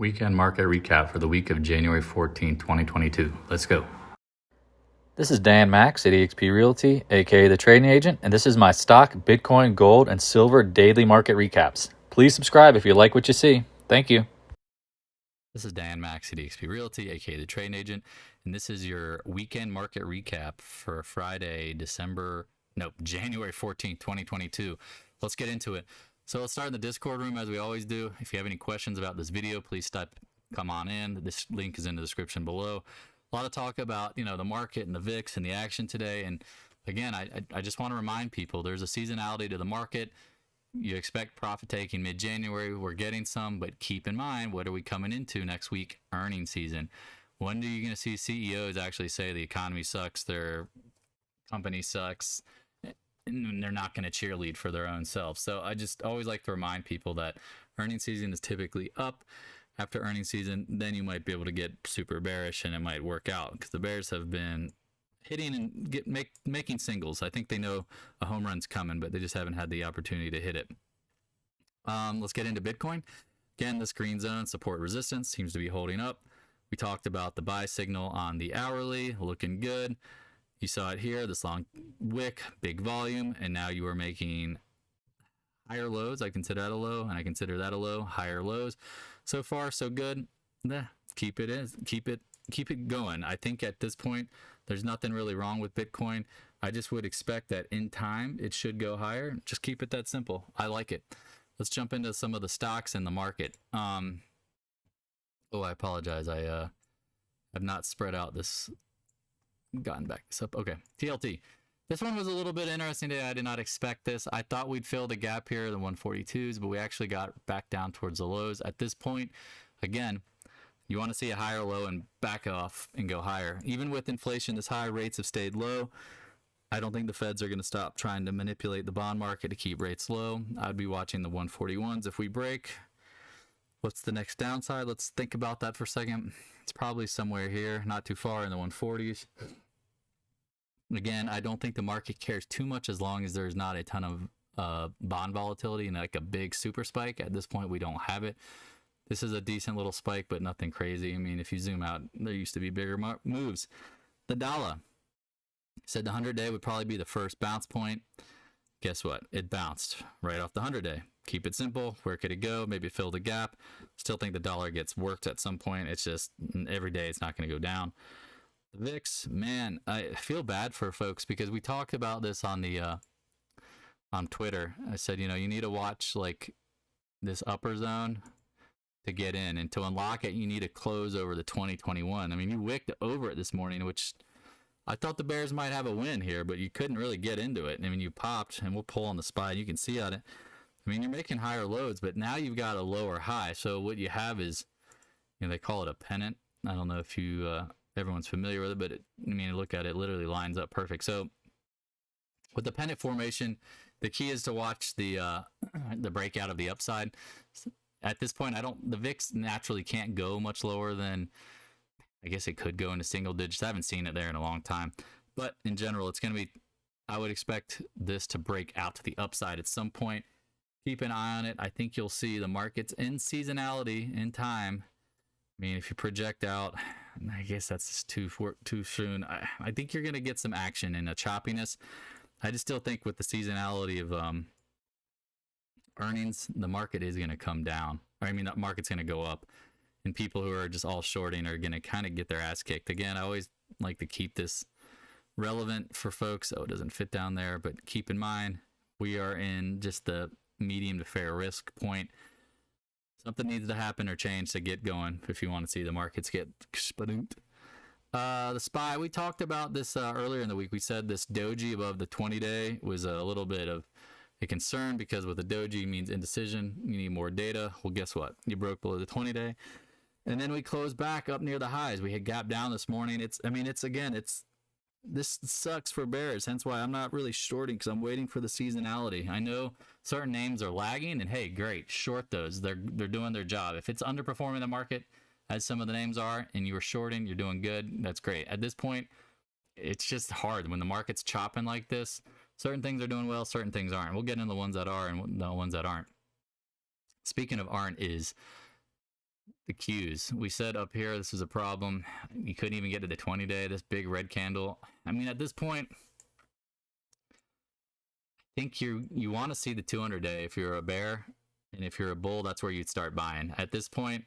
Weekend market recap for the week of January 14, 2022. Let's go. This is Dan Max at EXP Realty, aka The Trading Agent, and this is my stock, Bitcoin, gold, and silver daily market recaps. Please subscribe if you like what you see. Thank you. This is Dan Max at EXP Realty, aka The Trading Agent, and this is your weekend market recap for Friday, January 14th, 2022. Let's get into it. So let's start in the Discord room as we always do. If you have any questions about this video, please come on in. This link is in the description below. A lot of talk about, the market and the VIX and the action today. And again, I just want to remind people there's a seasonality to the market. You expect profit taking mid-January. We're getting some, but keep in mind, what are we coming into next week? Earnings season. When are you going to see CEOs actually say the economy sucks, their company sucks, and they're not going to cheerlead for their own selves? So I just always like to remind people that earnings season is typically up. After earnings season, then you might be able to get super bearish and it might work out, because the bears have been hitting and making singles. I think they know a home run's coming, but they just haven't had the opportunity to hit it. Let's get into Bitcoin. Again, this green zone, support resistance, seems to be holding up. We talked about the buy signal on the hourly, looking good. You saw it here, this long wick, big volume, and now you are making higher lows. I consider that a low, and I consider that a low. Higher lows. So far, so good. Keep it going. I think at this point, there's nothing really wrong with Bitcoin. I just would expect that in time, it should go higher. Just keep it that simple. I like it. Let's jump into some of the stocks in the market. I apologize. I have not spread out this, gotten back this up. Okay, TLT. This one was a little bit interesting today. I did not expect this. I thought we'd fill the gap here, the 142s, but we actually got back down towards the lows. At this point, again, you want to see a higher low and back off and go higher. Even with inflation this high, rates have stayed low. I don't think the Feds are going to stop trying to manipulate the bond market to keep rates low. I'd be watching the 141s. If we break, what's the next downside? Let's think about that for a second. It's probably somewhere here, not too far in the 140s. Again, I don't think the market cares too much as long as there's not a ton of bond volatility and like a big super spike. At this point, we don't have it. This is a decent little spike, but nothing crazy. I mean, if you zoom out, there used to be bigger moves. The dollar said the 100-day would probably be the first bounce point. Guess what? It bounced right off the 100-day. Keep it simple. Where could it go? Maybe fill the gap. Still think the dollar gets worked at some point. It's just every day it's not going to go down. The VIX, man, I feel bad for folks because we talked about this on the on Twitter. I said, you need to watch like this upper zone to get in, and to unlock it, you need to close over the 2021. I mean, you wicked over it this morning, which I thought the Bears might have a win here, but you couldn't really get into it. I mean, you popped, and we'll pull on the SPY. You can see on it. I mean, you're making higher lows, but now you've got a lower high. So what you have is, they call it a pennant. I don't know if everyone's familiar with it, but look at it, literally lines up perfect. So with the pennant formation, the key is to watch the breakout of the upside. At this point, the VIX naturally can't go much lower than, I guess it could go into single digits. I haven't seen it there in a long time, but in general, it's going to be, I would expect this to break out to the upside at some point. Keep an eye on it. I think you'll see the markets in seasonality in time. I mean, if you project out, I guess that's too soon. I think you're going to get some action and a choppiness. I just still think with the seasonality of earnings, the market is going to come down. The market's going to go up. And people who are just all shorting are going to kind of get their ass kicked. Again, I always like to keep this relevant for folks. Oh, it doesn't fit down there. But keep in mind, we are in just the medium to fair risk point. Something needs to happen or change to get going if you want to see the markets get spadoot. The SPY, we talked about this earlier in the week. We said this doji above the 20-day was a little bit of a concern because with the doji means indecision. You need more data. Well, guess what? You broke below the 20-day. And then we closed back up near the highs. We had gap down this morning. This sucks for bears, hence why I'm not really shorting, because I'm waiting for the seasonality. I know certain names are lagging, and hey, great, short those. They're doing their job. If it's underperforming the market, as some of the names are, and you were shorting, you're doing good. That's great. At this point, it's just hard when the market's chopping like this. Certain things are doing well, certain things aren't. We'll get into the ones that are and the ones that aren't. Speaking of aren't, is the Qs. We said up here this is a problem. You couldn't even get to the 20-day. This big red candle. I mean, at this point, I think you want to see the 200-day if you're a bear, and if you're a bull, that's where you'd start buying. At this point,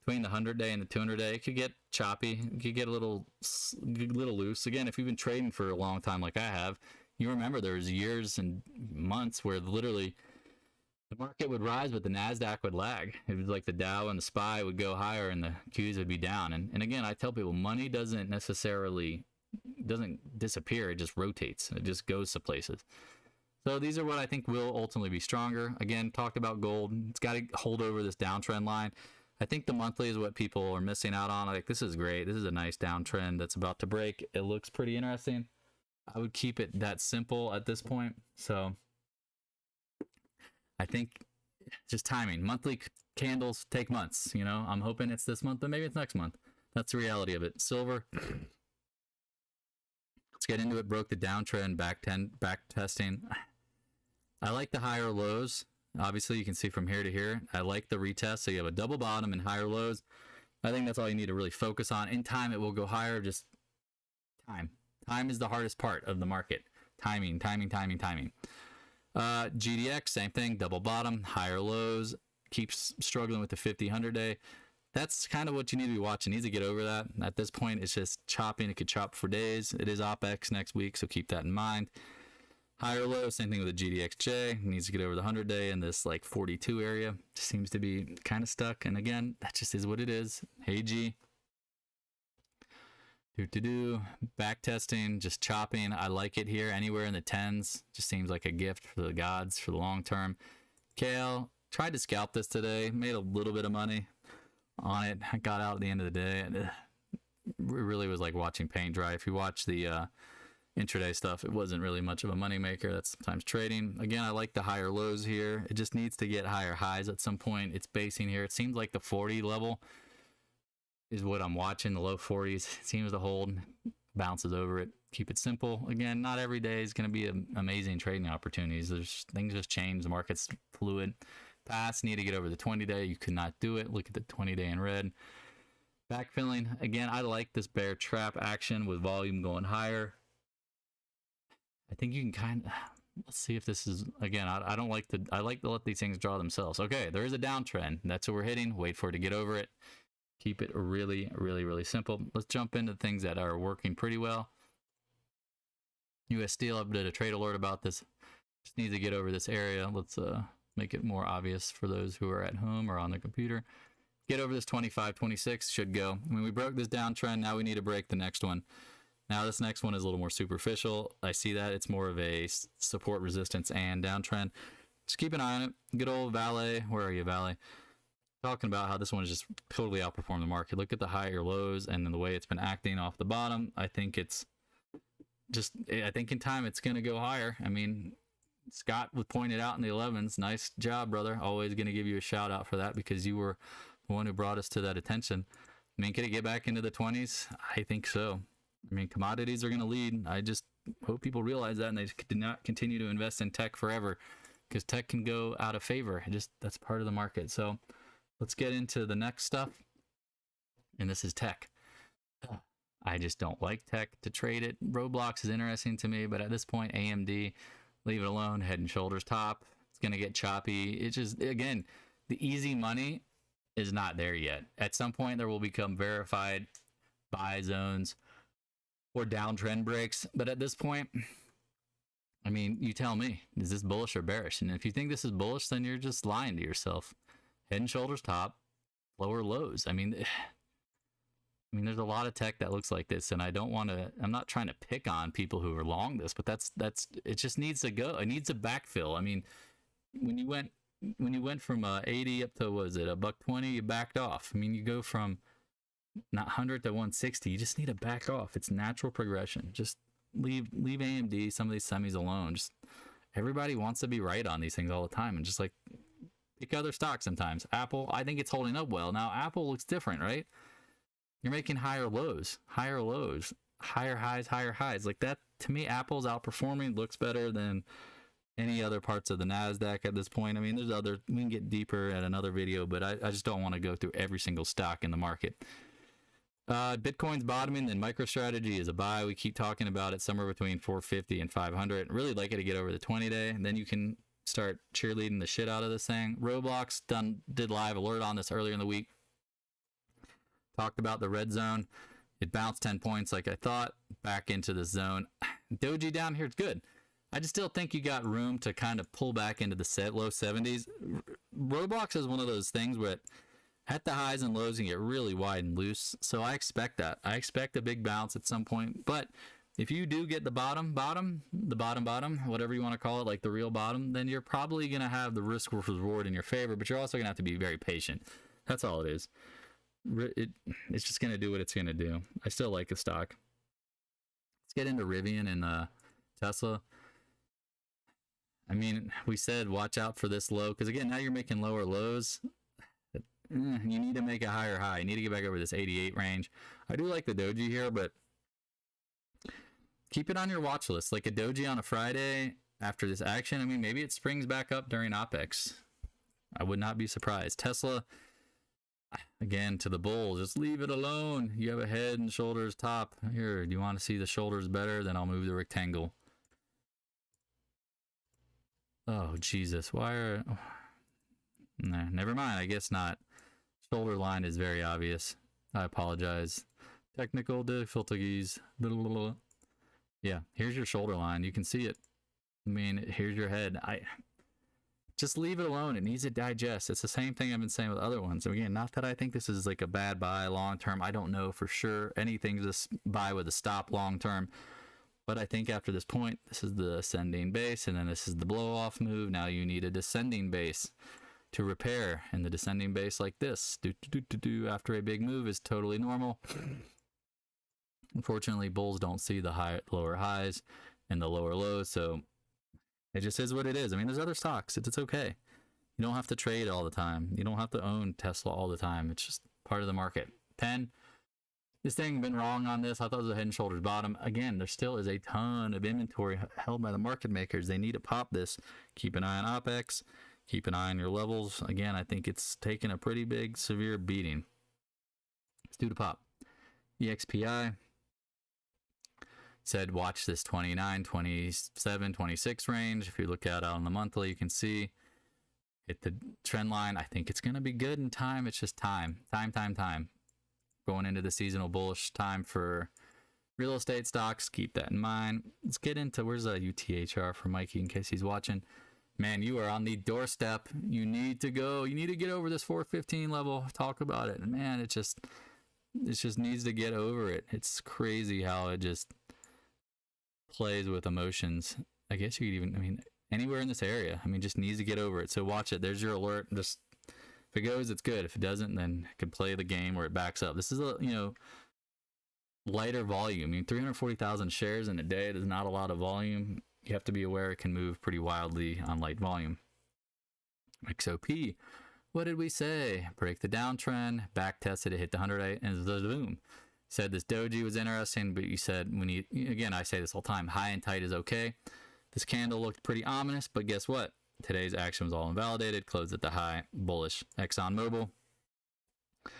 between the 100-day and the 200-day, it could get choppy. It could get a little loose. Again, if you've been trading for a long time like I have, you remember there was years and months where literally the market would rise, but the NASDAQ would lag. It was like the Dow and the SPY would go higher and the Qs would be down. And again, I tell people, money doesn't disappear. It just rotates. It just goes to places. So these are what I think will ultimately be stronger. Again, talked about gold. It's got to hold over this downtrend line. I think the monthly is what people are missing out on. Like, this is great. This is a nice downtrend that's about to break. It looks pretty interesting. I would keep it that simple at this point. So I think just timing. Monthly candles take months. You know, I'm hoping it's this month, but maybe it's next month. That's the reality of it. Silver. Let's get into it. Broke the downtrend, back testing. I like the higher lows. Obviously, you can see from here to here. I like the retest. So you have a double bottom and higher lows. I think that's all you need to really focus on. In time, it will go higher. Just time. Time is the hardest part of the market. Timing. GDX, same thing. Double bottom, higher lows. Keeps struggling with the 50, 100-day. That's kind of what you need to be watching. Needs to get over that. At this point, it's just chopping. It could chop for days. It is OpEx next week, so keep that in mind. Higher low, same thing with the GDXJ. Needs to get over the 100-day in this like 42 area. Just seems to be kind of stuck. And again, that just is what it is. Hey G. Back testing, just chopping. I like it here. Anywhere in the 10s. Just seems like a gift for the gods for the long term. Kale, tried to scalp this today. Made a little bit of money on it. I got out at the end of the day. And it really was like watching paint dry. If you watch the intraday stuff, it wasn't really much of a money maker. That's sometimes trading. Again, I like the higher lows here. It just needs to get higher highs at some point. It's basing here. It seems like the 40 level is what I'm watching. The low 40s seems to hold, bounces over it. Keep it simple. Again, not every day is going to be amazing trading opportunities. There's things just change. The market's fluid. PAAS need to get over the 20-day. You could not do it. Look at the 20-day in red. Backfilling. Again, I like this bear trap action with volume going higher. I think you can kind of, let's see if this is, again, I like to let these things draw themselves. Okay, there is a downtrend. That's what we're hitting. Wait for it to get over it. Keep it really, really, really simple. Let's jump into things that are working pretty well. US Steel, I did a trade alert about this. Just needs to get over this area. Let's make it more obvious for those who are at home or on the computer. Get over this 25, 26 should go. I mean, we broke this downtrend. Now we need to break the next one. Now this next one is a little more superficial. I see that it's more of a support, resistance, and downtrend. Just keep an eye on it. Good old VALE. Where are you, VALE? Talking about how this one has just totally outperformed the market. Look at the higher lows and then the way it's been acting off the bottom. I think it's just, I think in time it's going to go higher. I mean, Scott was pointed out in the 11s. Nice job, brother. Always going to give you a shout out for that because you were the one who brought us to that attention. I mean, can it get back into the 20s? I think so. I mean, commodities are going to lead. I just hope people realize that and they do not continue to invest in tech forever because tech can go out of favor. That's part of the market. So let's get into the next stuff. And this is tech. I just don't like tech to trade it. Roblox is interesting to me, but at this point, AMD, leave it alone. Head and shoulders top. It's going to get choppy. It's just, again, the easy money is not there yet. At some point, there will become verified buy zones or downtrend breaks. But at this point, I mean, you tell me, is this bullish or bearish? And if you think this is bullish, then you're just lying to yourself. Head and shoulders top, lower lows. I mean, there's a lot of tech that looks like this, and I'm not trying to pick on people who are long this, but it just needs to go. It needs a backfill. I mean, when you went from 80 up to, was it, $120, you backed off. I mean, you go from not 100 to 160, you just need to back off. It's natural progression. Just leave AMD, some of these semis alone. Just everybody wants to be right on these things all the time, and just like pick other stocks sometimes. Apple, I think it's holding up well. Now Apple looks different, right? You're making higher lows, higher highs. Like that, to me, Apple's outperforming, looks better than any other parts of the NASDAQ at this point. I mean, there's other, we can get deeper at another video, but I just don't want to go through every single stock in the market. Bitcoin's bottoming, then MicroStrategy is a buy. We keep talking about it, somewhere between 450 and 500. Really like it to get over the 20-day, and then you can start cheerleading the shit out of this thing. Roblox did live alert on this earlier in the week. Talked about the red zone. It bounced 10 points like I thought, back into the zone. Doji down here is good. I just still think you got room to kind of pull back into the low 70s. Roblox is one of those things where at the highs and lows you get really wide and loose. So I expect that. I expect a big bounce at some point. But if you do get the bottom, whatever you want to call it, like the real bottom, then you're probably going to have the risk versus reward in your favor. But you're also going to have to be very patient. That's all it is. It's just going to do what it's going to do. I still like the stock. Let's get into RIVN and Tesla. I mean, we said watch out for this low, because again, now you're making lower lows. You need to make a higher high. You need to get back over this 88 range. I do like the doji here, but keep it on your watch list. Like a doji on a Friday after this action, I mean, maybe it springs back up during OPEX. I would not be surprised. Tesla, again, to the bull, just leave it alone. You have a head and shoulders top. Here, do you want to see the shoulders better? Then I'll move the rectangle. Oh, Jesus. Why are... Nah, never mind. I guess not. Shoulder line is very obvious. I apologize. Technical difficulties. Yeah, here's your shoulder line. You can see it. I mean, here's your head. Just leave it alone. It needs to digest. It's the same thing I've been saying with other ones. So again, not that I think this is like a bad buy long term. I don't know for sure. Anything's just buy with a stop long term. But I think after this point, this is the ascending base, and then this is the blow off move. Now you need a descending base to repair, and the descending base like this after a big move is totally normal. Unfortunately, bulls don't see the lower highs and the lower lows, so it just is what it is. I mean, there's other stocks. It's okay. You don't have to trade all the time. You don't have to own Tesla all the time. It's just part of the market. PENN, this thing been wrong on this. I thought it was a head and shoulders bottom. Again, there still is a ton of inventory held by the market makers. They need to pop this. Keep an eye on OPEX. Keep an eye on your levels. Again, I think it's taken a pretty big, severe beating. It's due to pop. EXPI said watch this 29, 27, 26 range. If you look at it on the monthly, you can see hit the trend line. I think it's going to be good in time. It's just time. Going into the seasonal bullish time for real estate stocks. Keep that in mind. Let's get into, where's a UTHR for Mikey in case he's watching. Man, you are on the doorstep. You need to go. You need to get over this 415 level. Talk about it. And man, it just needs to get over it. It's crazy how it just plays with emotions. I guess you could even, I mean, anywhere in this area. I mean, just needs to get over it. So watch it. There's your alert. Just if it goes, it's good. If it doesn't, then it can play the game where it backs up. This is a, lighter volume. I mean, 340,000 shares in a day. There's not a lot of volume. You have to be aware it can move pretty wildly on light volume. XOP, what did we say? Break the downtrend, back tested it, hit the 100, and boom. Said this doji was interesting, but you said we need, again, I say this all the time, high and tight is okay. This candle looked pretty ominous, but guess what? Today's action was all invalidated, closed at the high, bullish. ExxonMobil, we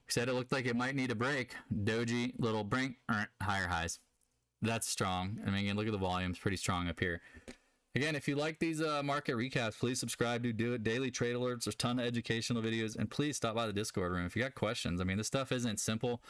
said it looked like it might need a break. Doji, little brink, higher highs. That's strong. I mean, again, look at the volumes, pretty strong up here. Again, if you like these market recaps, please subscribe to do it. Daily trade alerts. There's a ton of educational videos, and please stop by the Discord room if you got questions. I mean, this stuff isn't simple.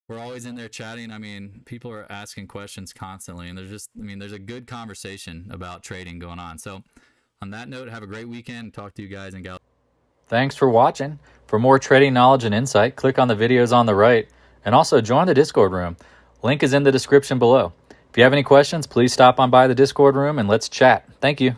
We're always in there chatting. I mean, people are asking questions constantly, and there's a good conversation about trading going on. So on that note, have a great weekend. Talk to you guys and gals. Thanks for watching. For more trading knowledge and insight, click on the videos on the right, and also join the Discord room. Link is in the description below. If you have any questions, please stop on by the Discord room and let's chat. Thank you.